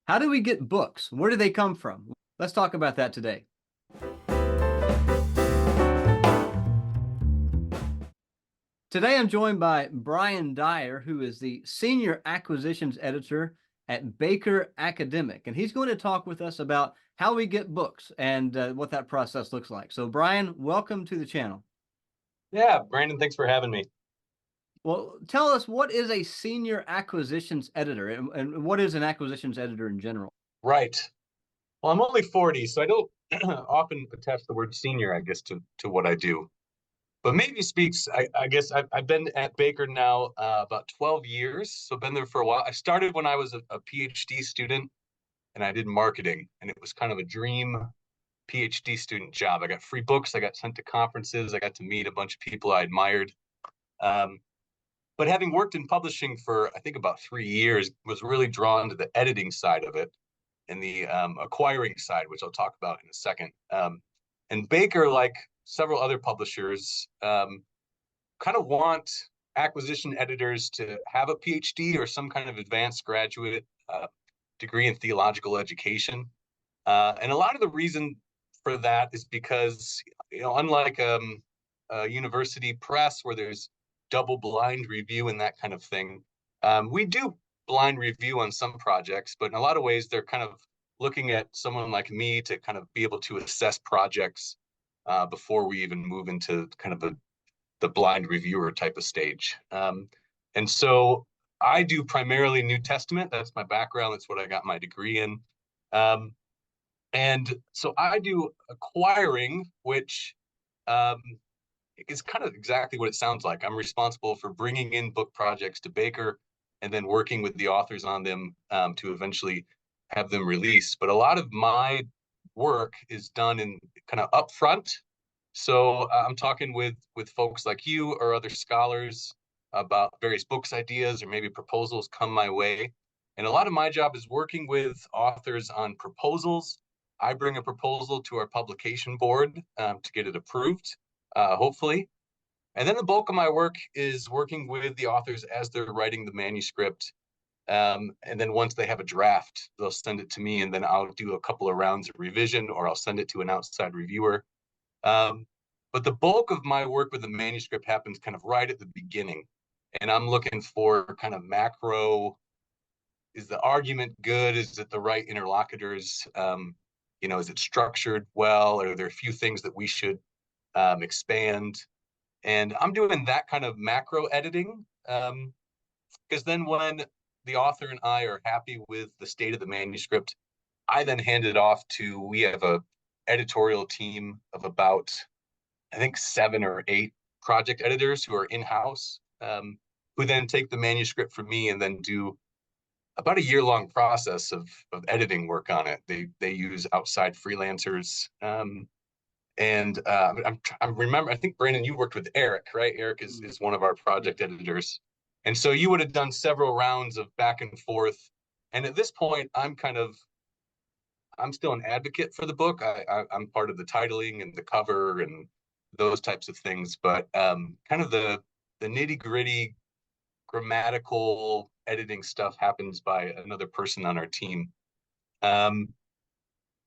How do we get books? Where do they come from? Let's talk about that today. Today I'm joined by Bryan Dyer, who is the Senior Acquisitions Editor at Baker Academic, and he's going to talk with us about how we get books and what that process looks like. So, Bryan, welcome to the channel. Yeah, Brandon, thanks for having me. Well, tell us, what is a Senior Acquisitions Editor, and what is an acquisitions editor in general? Right. Well, I'm only 40, so I don't often attach the word senior, I guess, to what I do. But maybe speaks, I guess I've been at Baker now about 12 years, so I've been there for a while. I started when I was a PhD student and I did marketing, and it was kind of a dream PhD student job. I got free books, I got sent to conferences, I got to meet a bunch of people I admired. Um, but having worked in publishing for, I think, about 3 years, was really drawn to the editing side of it and the acquiring side, which I'll talk about in a second. And Baker, like several other publishers, kind of want acquisition editors to have a PhD or some kind of advanced graduate degree in theological education. And a lot of the reason for that is because, unlike a university press where there's double blind review and that kind of thing, we do blind review on some projects, but in a lot of ways, they're kind of looking at someone like me to kind of be able to assess projects before we even move into kind of the blind reviewer type of stage. And so I do primarily New Testament. That's my background. That's what I got my degree in. Um, and so I do acquiring, which um, is kind of exactly what it sounds like. I'm responsible for bringing in book projects to Baker and then working with the authors on them to eventually have them released. But a lot of my work is done in kind of upfront. So I'm talking with folks like you or other scholars about various books ideas or maybe proposals come my way. And a lot of my job is working with authors on proposals. I bring a proposal to our publication board to get it approved, hopefully. And then the bulk of my work is working with the authors as they're writing the manuscript. And then once they have a draft, they'll send it to me, and then I'll do a couple of rounds of revision, or I'll send it to an outside reviewer. Um, but the bulk of my work with the manuscript happens kind of right at the beginning. And I'm looking for kind of macro, is the argument good? Is it the right interlocutors? Is it structured well? Are there a few things that we should expand? And I'm doing that kind of macro editing because then when the author and I are happy with the state of the manuscript, I then hand it off to, we have a editorial team of about, I think, 7 or 8 project editors who are in-house, who then take the manuscript from me and then do about a year-long process of editing work on it. They use outside freelancers. And I'm remember, I think, Brandon, you worked with Eric, right? Eric is one of our project editors. And so you would have done several rounds of back and forth. And at this point, I'm still an advocate for the book. I'm part of the titling and the cover and those types of things, but kind of the nitty gritty grammatical editing stuff happens by another person on our team.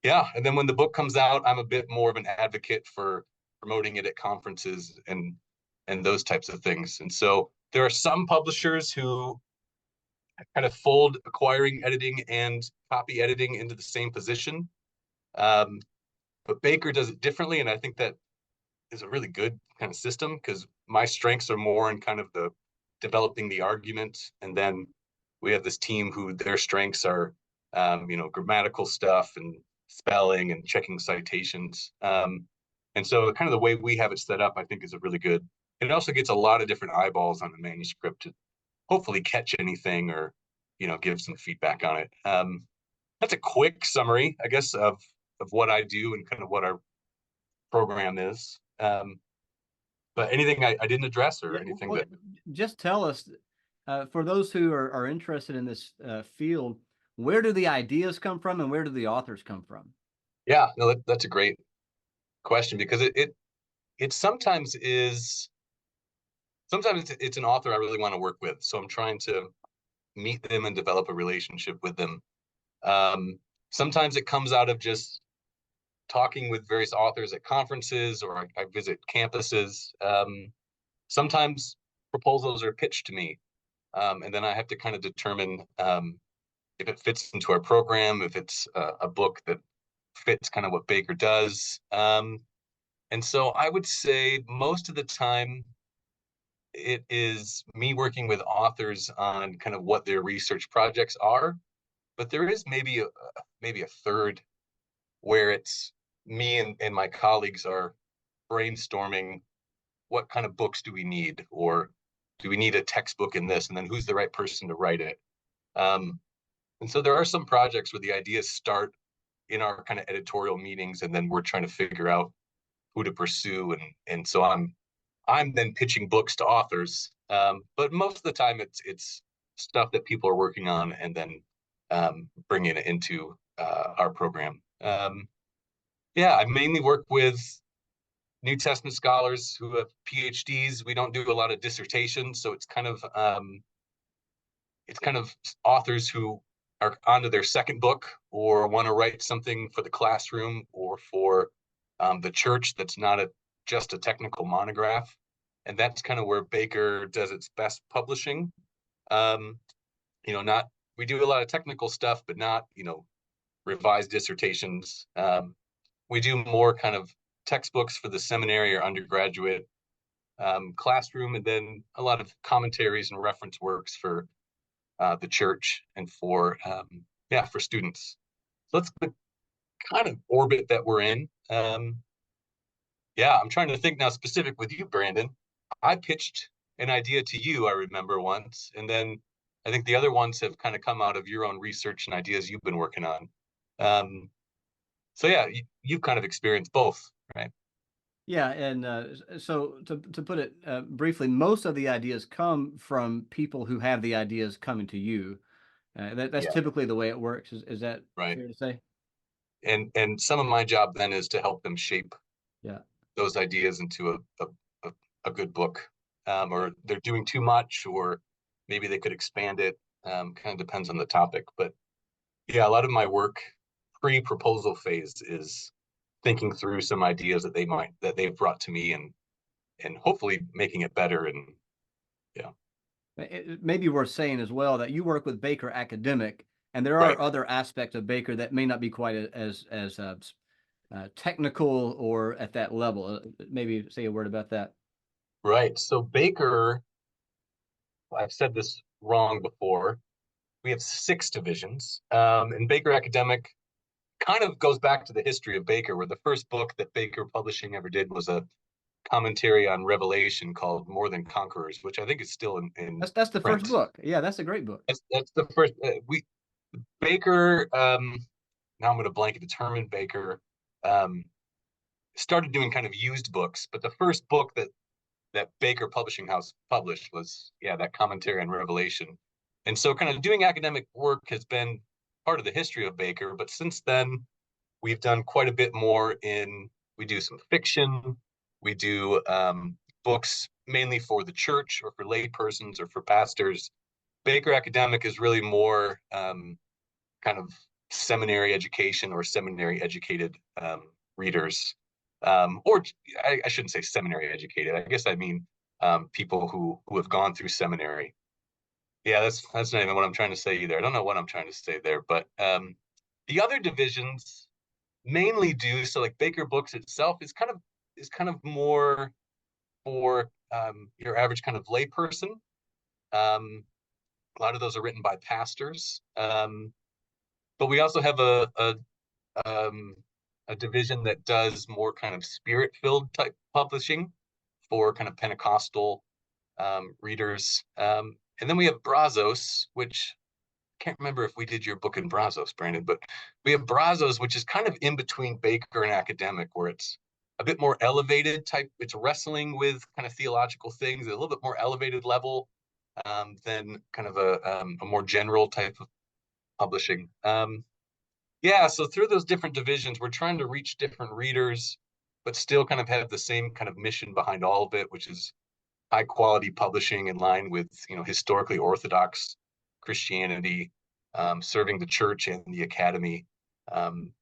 Yeah, and then when the book comes out, I'm a bit more of an advocate for promoting it at conferences and those types of things. And so there are some publishers who kind of fold acquiring editing and copy editing into the same position. Um, but Baker does it differently, and I think that is a really good kind of system because my strengths are more in kind of the developing the argument, and then we have this team who their strengths are, grammatical stuff and spelling and checking citations. And so kind of the way we have it set up, I think, is a really good. It also gets a lot of different eyeballs on the manuscript to hopefully catch anything or, give some feedback on it. That's a quick summary, I guess, of what I do and kind of what our program is. But anything I didn't address or anything well, that just tell us, for those who are interested in this field, where do the ideas come from and where do the authors come from? Yeah, no, that's a great question because it sometimes it's an author I really want to work with. So I'm trying to meet them and develop a relationship with them. Um, Sometimes it comes out of just talking with various authors at conferences, or I visit campuses. Sometimes proposals are pitched to me, and then I have to kind of determine if it fits into our program, if it's a book that fits kind of what Baker does. And so I would say most of the time it is me working with authors on kind of what their research projects are, but there is maybe a third where it's me and my colleagues are brainstorming what kind of books do we need, or do we need a textbook in this, and then who's the right person to write it. Um, and so there are some projects where the ideas start in our kind of editorial meetings, and then we're trying to figure out who to pursue, and so I'm then pitching books to authors. But most of the time, it's stuff that people are working on, and then bringing it into our program. Yeah, I mainly work with New Testament scholars who have PhDs. We don't do a lot of dissertations, so it's kind of authors who are onto their second book, or want to write something for the classroom or for the church that's not just a technical monograph. And that's kind of where Baker does its best publishing. Um, not we do a lot of technical stuff, but not revised dissertations. We do more kind of textbooks for the seminary or undergraduate classroom, and then a lot of commentaries and reference works for the church and for students. So that's the kind of orbit that we're in. Yeah, I'm trying to think now specific with you, Brandon. I pitched an idea to you, I remember once, and then I think the other ones have kind of come out of your own research and ideas you've been working on. Um, so yeah, you've kind of experienced both, right? Yeah, and so to put it briefly, most of the ideas come from people who have the ideas coming to you. That's Yeah, typically the way it works. Is that right. fair to say? And some of my job then is to help them shape Yeah. those ideas into a, a good book, or they're doing too much, or maybe they could expand it. Kind of depends on the topic, but yeah, a lot of my work pre-proposal phase is thinking through some ideas that they've brought to me, and hopefully making it better. And yeah, It may be worth saying as well that you work with Baker Academic, and there are right, other aspects of Baker that may not be quite as technical or at that level. Maybe say a word about that. right. So Baker, I've said this wrong before. We have 6 divisions, and Baker Academic kind of goes back to the history of Baker, where the first book that Baker Publishing ever did was a commentary on Revelation called More Than Conquerors, which I think is still in That's the first print. book. Yeah, that's a great book. That's the first. We Baker. Now I'm going to blanket determine Baker. Um, Started doing kind of used books, but the first book that Baker Publishing House published was, yeah, that commentary on Revelation. And so kind of doing academic work has been part of the history of Baker, but since then we've done quite a bit more we do some fiction, we do books mainly for the church or for lay persons or for pastors. Baker Academic is really more kind of seminary education or seminary educated readers. Or I shouldn't say seminary educated. I guess I mean people who have gone through seminary. Yeah, that's not even what I'm trying to say either. I don't know what I'm trying to say there, but the other divisions mainly do so. Like Baker Books itself is kind of more for your average kind of layperson. A lot of those are written by pastors, but we also have um, a division that does more kind of spirit filled type publishing for kind of Pentecostal readers. And then we have Brazos, which I can't remember if we did your book in Brazos, Brandon, but we have Brazos, which is kind of in between Baker and academic, where it's a bit more elevated type. It's wrestling with kind of theological things at a little bit more elevated level than kind of a more general type of publishing. Yeah, so through those different divisions, we're trying to reach different readers, but still kind of have the same kind of mission behind all of it, which is high quality publishing in line with historically orthodox Christianity. serving the church and the academy.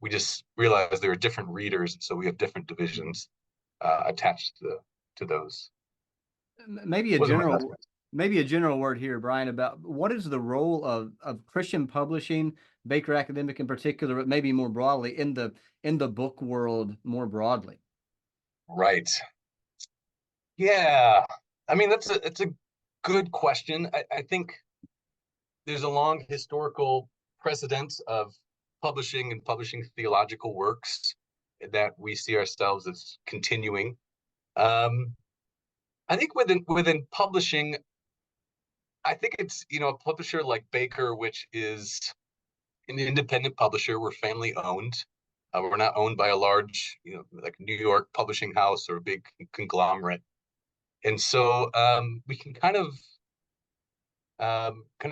We just realized there are different readers, so we have different divisions attached to those. Maybe a Wasn't my general, best. maybe a general word here, Brian, about what is the role of Christian publishing, Baker Academic in particular, but maybe more broadly in the book world more broadly. Right. Yeah. I mean, it's a good question. I think there's a long historical precedent of publishing and publishing theological works that we see ourselves as continuing. Um, I think within publishing, I think it's a publisher like Baker, which is an independent publisher. We're family owned. We're not owned by a large, like New York publishing house or a big conglomerate. And so we can kind of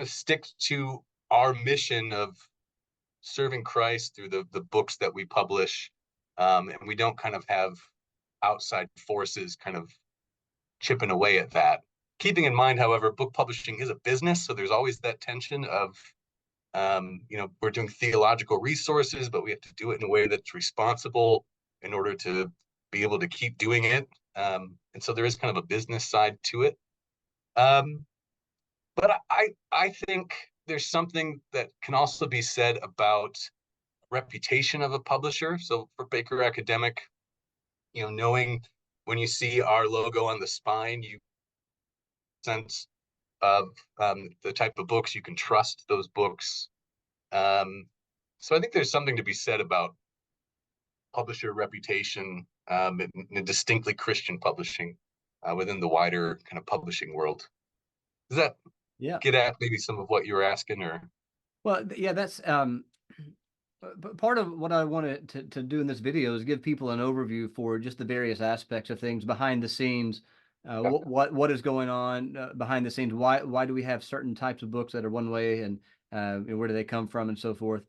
stick to our mission of serving Christ through the books that we publish, and we don't kind of have outside forces kind of chipping away at that. Keeping in mind, however, book publishing is a business, so there's always that tension of we're doing theological resources, but we have to do it in a way that's responsible in order to be able to keep doing it. And so there is kind of a business side to it. Um, but I think there's something that can also be said about reputation of a publisher. So for Baker Academic, knowing when you see our logo on the spine, you sense of the type of books you can trust those books. Um, so I think there's something to be said about publisher reputation in distinctly Christian publishing within the wider kind of publishing world. Does that Yeah. get at maybe some of what you were asking, or? Well, yeah, that's part of what I wanted to do in this video is give people an overview for just the various aspects of things behind the scenes. What is going on behind the scenes? Why do we have certain types of books that are one way, and where do they come from, and so forth?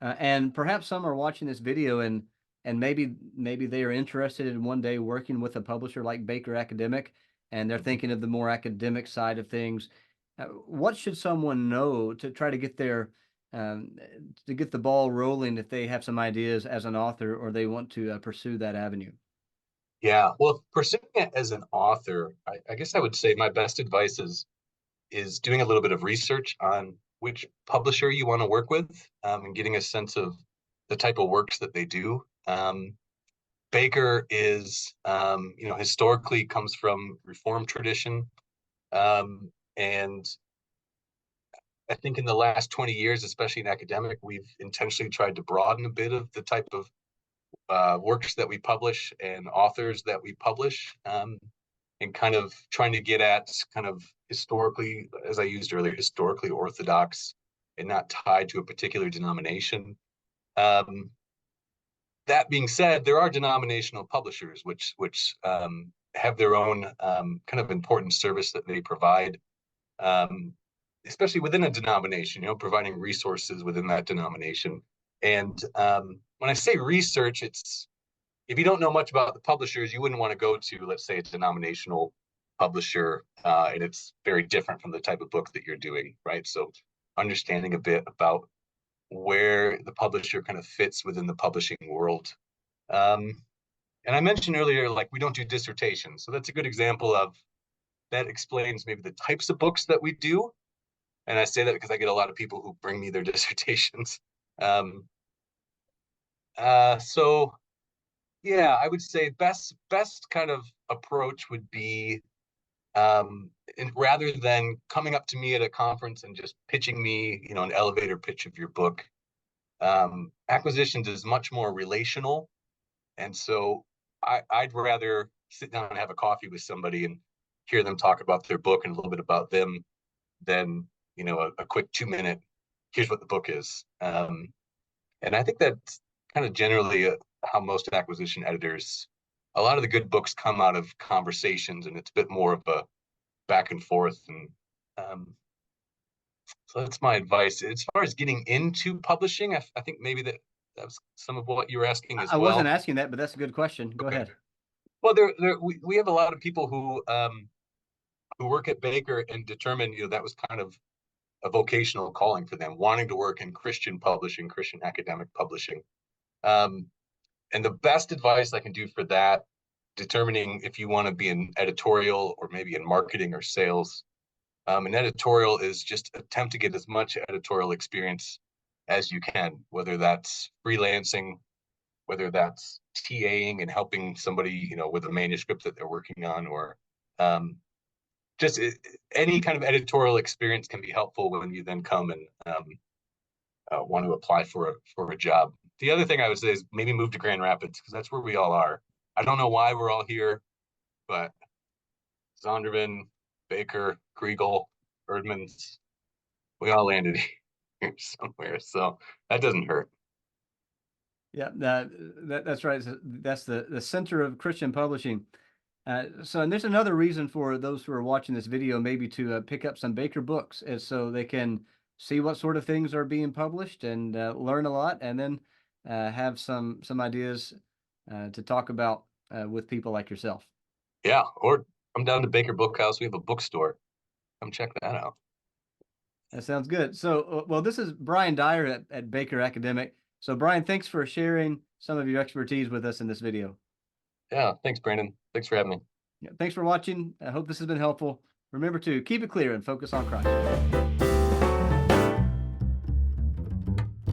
And perhaps some are watching this video and maybe they are interested in one day working with a publisher like Baker Academic, and they're thinking of the more academic side of things. What should someone know to try um, to get the ball rolling if they have some ideas as an author or they want to pursue that avenue? Yeah, well, pursuing it as an author, I guess I would say my best advice is doing a little bit of research on which publisher you want to work with, and getting a sense of the type of works that they do. Baker is, historically comes from Reformed tradition, and I think in the last 20 years, especially in academic, we've intentionally tried to broaden a bit of the type of works that we publish and authors that we publish, and kind of trying to get at kind of historically, as I used earlier, historically orthodox and not tied to a particular denomination. Um, that being said, there are denominational publishers which have their own kind of important service that they provide, um, especially within a denomination. Providing resources within that denomination. And when I say research, it's if you don't know much about the publishers, you wouldn't want to go to, let's say, a denominational publisher, and it's very different from the type of book that you're doing, right? So understanding a bit about where the publisher kind of fits within the publishing world. Um, and I mentioned earlier, like we don't do dissertations. So that's a good example of that explains maybe the types of books that we do. And I say that because I get a lot of people who bring me their dissertations. Um, so yeah, I would say best kind of approach would be and rather than coming up to me at a conference and just pitching me, an elevator pitch of your book. Acquisitions is much more relational, and so I'd rather sit down and have a coffee with somebody and hear them talk about their book and a little bit about them than a quick 2 minute. Here's what the book is, and I think that's kind of generally how most acquisition editors. A lot of the good books come out of conversations, and it's a bit more of a back and forth. And um, so that's my advice. As far as getting into publishing, I think maybe that was some of what you were asking as I wasn't well. asking that, but that's a good question. Go Okay. ahead. Well, we have a lot of people who work at Baker and determine, that was kind of a vocational calling for them, wanting to work in Christian publishing, Christian academic publishing. Um, and the best advice I can do for that, determining if you want to be in editorial or maybe in marketing or sales, an editorial is just attempt to get as much editorial experience as you can, whether that's freelancing, whether that's TAing and helping somebody, with a manuscript that they're working on, or um, just any kind of editorial experience can be helpful when you then come and want to apply for a job. The other thing I would say is maybe move to Grand Rapids, because that's where we all are. I don't know why we're all here, but Zondervan, Baker, Kriegel, Erdmans, we all landed here somewhere, so that doesn't hurt. Yeah, that's right. That's the center of Christian publishing. And there's another reason for those who are watching this video maybe to pick up some Baker books, is so they can see what sort of things are being published and learn a lot, and then have some ideas to talk about with people like yourself. Yeah, or come down to Baker Bookhouse. We have a bookstore. Come check that out. That sounds good. So, well, this is Bryan Dyer at Baker Academic. So, Bryan, thanks for sharing some of your expertise with us in this video. Yeah, thanks, Brandon. Thanks for having me. Yeah, thanks for watching. I hope this has been helpful. Remember to keep it clear and focus on Christ.